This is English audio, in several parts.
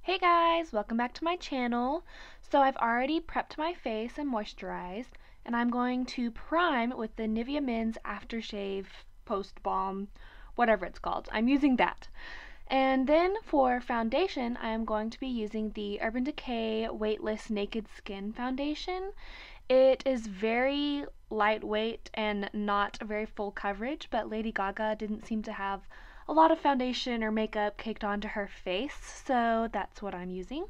Hey guys, welcome back to my channel. So I've already prepped my face and moisturized, and I'm going to prime with the Nivea Men's Aftershave Post Balm, whatever it's called. I'm using that. And then for foundation, I am going to be using the Urban Decay Weightless Naked Skin Foundation. It is very lightweight and not very full coverage, but Lady Gaga didn't seem to have a lot of foundation or makeup caked onto her face, so that's what I'm using.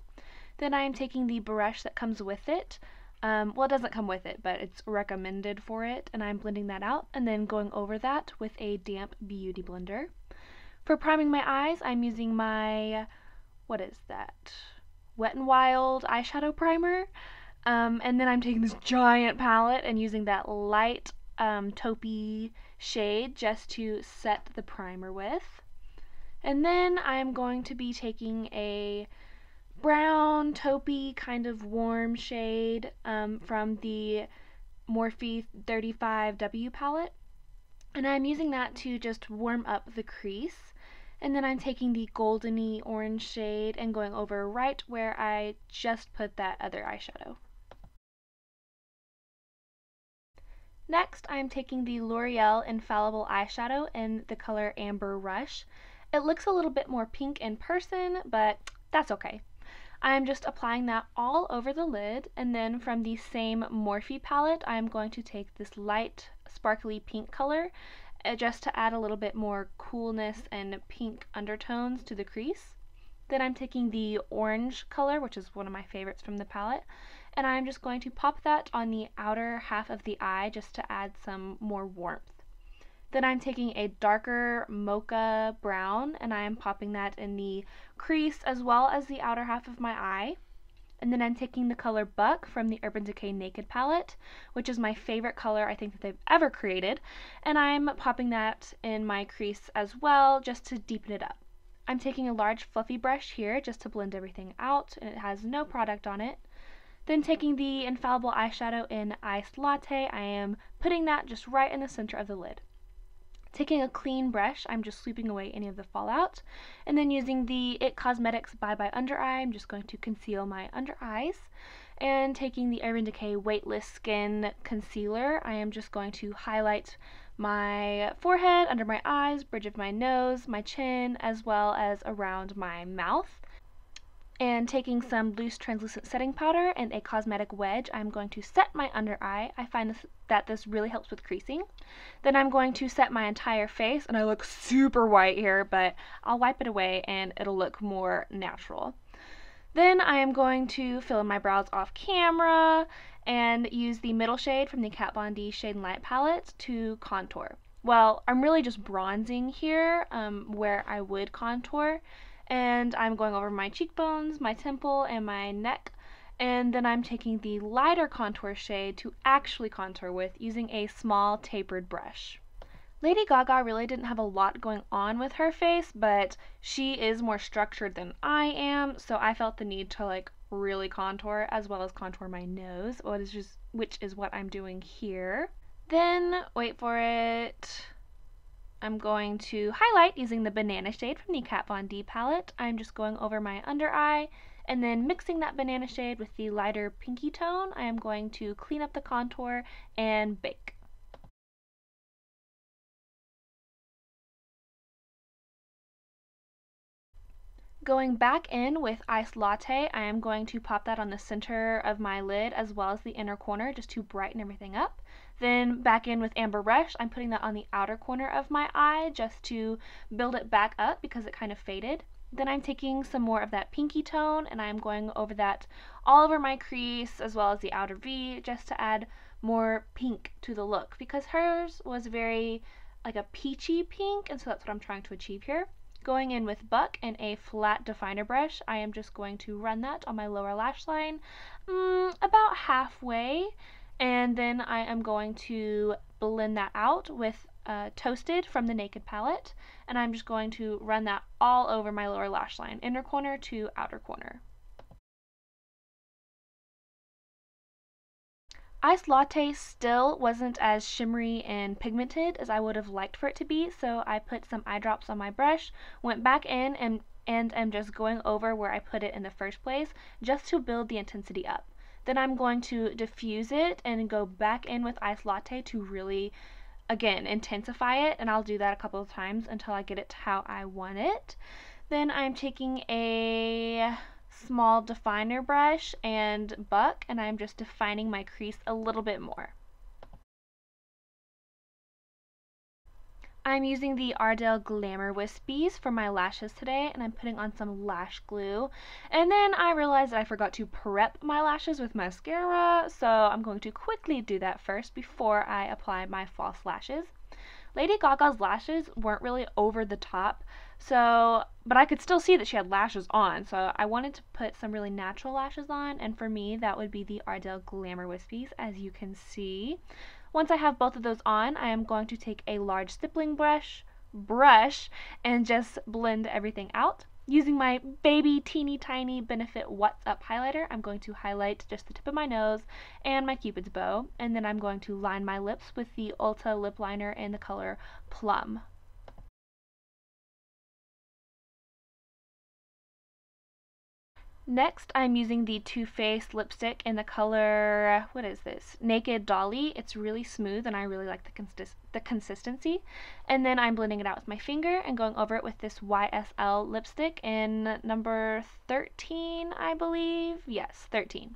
Then I am taking the brush that comes with it. Well, it doesn't come with it, but it's recommended for it, and I'm blending that out and then going over that with a damp beauty blender. For priming my eyes, I'm using my, what is that? Wet n Wild eyeshadow primer. And then I'm taking this giant palette and using that light taupey shade just to set the primer with. And then I'm going to be taking a brown taupey kind of warm shade from the Morphe 35W palette. And I'm using that to just warm up the crease. And then I'm taking the goldeny orange shade and going over right where I just put that other eyeshadow. Next, I'm taking the L'Oreal Infallible Eyeshadow in the color Amber Rush. It looks a little bit more pink in person, but that's okay. I'm just applying that all over the lid, and then from the same Morphe palette, I'm going to take this light sparkly pink color just to add a little bit more coolness and pink undertones to the crease. Then I'm taking the orange color, which is one of my favorites from the palette, and I'm just going to pop that on the outer half of the eye just to add some more warmth. Then I'm taking a darker mocha brown and I am popping that in the crease as well as the outer half of my eye. And then I'm taking the color Buck from the Urban Decay Naked palette, which is my favorite color I think that they've ever created, and I'm popping that in my crease as well just to deepen it up. I'm taking a large fluffy brush here just to blend everything out, and it has no product on it. Then taking the Infallible eyeshadow in Iced Latte, I am putting that just right in the center of the lid. Taking a clean brush, I'm just sweeping away any of the fallout, and then using the IT Cosmetics Bye Bye Under Eye, I'm just going to conceal my under eyes. And taking the Urban Decay Weightless Skin Concealer, I am just going to highlight my forehead, under my eyes, bridge of my nose, my chin, as well as around my mouth. And taking some loose translucent setting powder and a cosmetic wedge, I'm going to set my under eye. I find that this really helps with creasing. Then I'm going to set my entire face, and I look super white here, but I'll wipe it away and it'll look more natural. Then I am going to fill in my brows off camera and use the middle shade from the Kat Von D Shade and Light palette to contour. Well, I'm really just bronzing here where I would contour, and I'm going over my cheekbones, my temple, and my neck, and then I'm taking the lighter contour shade to actually contour with using a small tapered brush. Lady Gaga really didn't have a lot going on with her face, but she is more structured than I am, so I felt the need to really contour as well as contour my nose, which is what I'm doing here. Then, wait for it, I'm going to highlight using the banana shade from the Kat Von D palette. I'm just going over my under eye and then mixing that banana shade with the lighter pinky tone. I am going to clean up the contour and bake. Going back in with Iced Latte, I am going to pop that on the center of my lid as well as the inner corner just to brighten everything up. Then back in with Amber Rush, I'm putting that on the outer corner of my eye just to build it back up because it kind of faded. Then I'm taking some more of that pinky tone and I'm going over that all over my crease as well as the outer V just to add more pink to the look because hers was very like a peachy pink, and so that's what I'm trying to achieve here. Going in with Buck and a flat definer brush, I am just going to run that on my lower lash line about halfway, and then I am going to blend that out with Toasted from the Naked palette, and I'm just going to run that all over my lower lash line, inner corner to outer corner. Iced Latte still wasn't as shimmery and pigmented as I would have liked for it to be, so I put some eye drops on my brush, went back in and and I'm just going over where I put it in the first place just to build the intensity up. Then I'm going to diffuse it and go back in with iced latte to really, again, intensify it, and I'll do that a couple of times until I get it to how I want it. Then I'm taking a small definer brush and buck, and I'm just defining my crease a little bit more. I'm using the Ardell Glamour Wispies for my lashes today, and I'm putting on some lash glue. And then I realized that I forgot to prep my lashes with mascara, so I'm going to quickly do that first before I apply my false lashes. Lady Gaga's lashes weren't really over the top, but I could still see that she had lashes on, so I wanted to put some really natural lashes on, and for me that would be the Ardell Glamour Wispies, as you can see. Once I have both of those on, I am going to take a large stippling brush and just blend everything out. Using my baby teeny tiny Benefit What's Up highlighter, I'm going to highlight just the tip of my nose and my cupid's bow, and then I'm going to line my lips with the Ulta lip liner in the color Plum. Next, I'm using the Too Faced lipstick in the color, what is this? Naked Dolly. It's really smooth and I really like the consistency. And then I'm blending it out with my finger and going over it with this YSL lipstick in number 13, I believe. Yes, 13.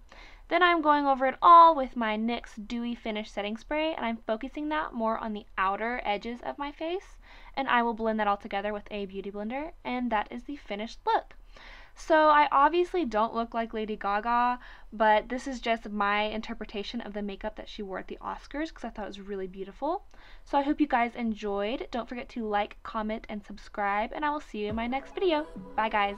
Then I'm going over it all with my NYX Dewy Finish Setting Spray, and I'm focusing that more on the outer edges of my face. And I will blend that all together with a beauty blender, and that is the finished look. So I obviously don't look like Lady Gaga, but this is just my interpretation of the makeup that she wore at the Oscars because I thought it was really beautiful. So I hope you guys enjoyed. Don't forget to like, comment, and subscribe, and I will see you in my next video. Bye guys!